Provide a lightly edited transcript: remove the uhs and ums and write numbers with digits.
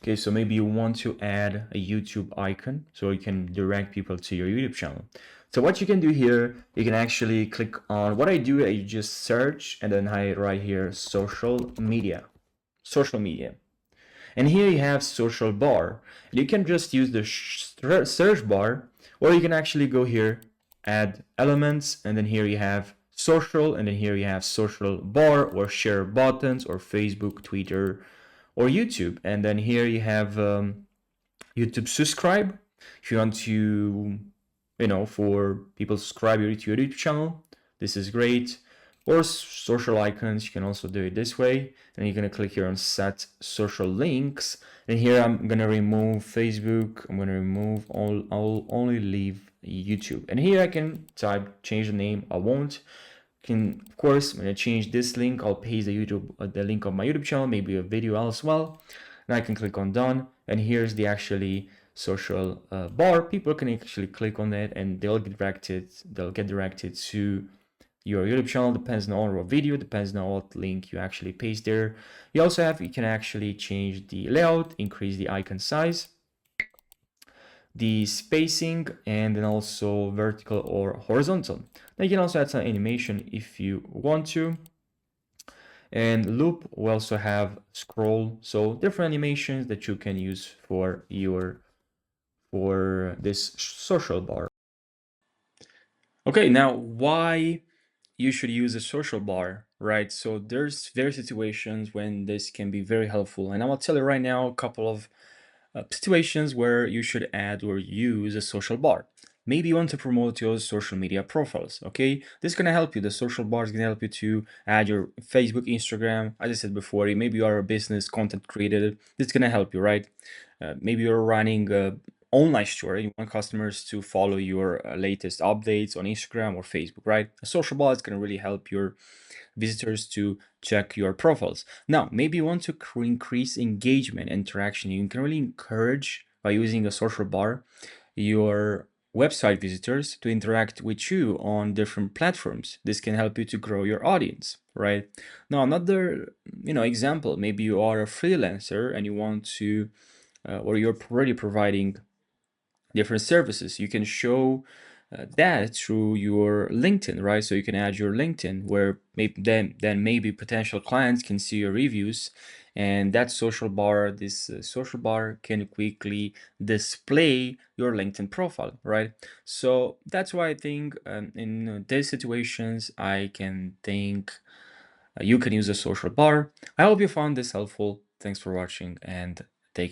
Okay, so maybe you want to add a YouTube icon so you can direct people to your YouTube channel. So what you can do here, you can actually click on what I do. I just search and then I write here social media. And here you have social bar. You can just use the search bar, or you can actually go here, add elements, and then here you have social, and then here you have social bar or share buttons or Facebook, Twitter, or YouTube. And then here you have YouTube subscribe. If you want to, for people to subscribe to your YouTube channel, this is great. Or social icons, you can also do it this way. And you're gonna click here on set social links. And here I'm gonna remove Facebook. I'm gonna remove I'll only leave YouTube. And here I can change the name. I won't. Of course, I'm gonna change this link. I'll paste the link of my YouTube channel, maybe a video as well. And I can click on done. And here's the actually social bar. People can actually click on it and they'll get directed to your YouTube channel. Depends on what video, depends on what link you actually paste there. You can actually change the layout, increase the icon size, the spacing, and then also vertical or horizontal. Now you can also add some animation if you want to. And loop, we also have scroll, so different animations that you can use for this social bar. Okay, now why you should use a social bar, right? So there's various situations when this can be very helpful, and I will tell you right now a couple of situations where you should add or use a social bar. Maybe you want to promote your social media profiles, okay? This is gonna help you. The social bar is gonna help you to add your Facebook, Instagram. As I said before, maybe you are a business content creator. This is gonna help you, right? Maybe you're running a online store and you want customers to follow your latest updates on Instagram or Facebook, right? A social bar is gonna really help your visitors to check your profiles. Now, maybe you want to increase engagement, interaction. You can really encourage by using a social bar your website visitors to interact with you on different platforms. This can help you to grow your audience, right? Now, another example, maybe you are a freelancer and you want to, or you're already providing different services. You can show that through your LinkedIn, right? So you can add your LinkedIn where maybe potential clients can see your reviews, and that social bar can quickly display your LinkedIn profile, right? So that's why I think in these situations, I can think you can use a social bar. I hope you found this helpful. Thanks for watching and take care.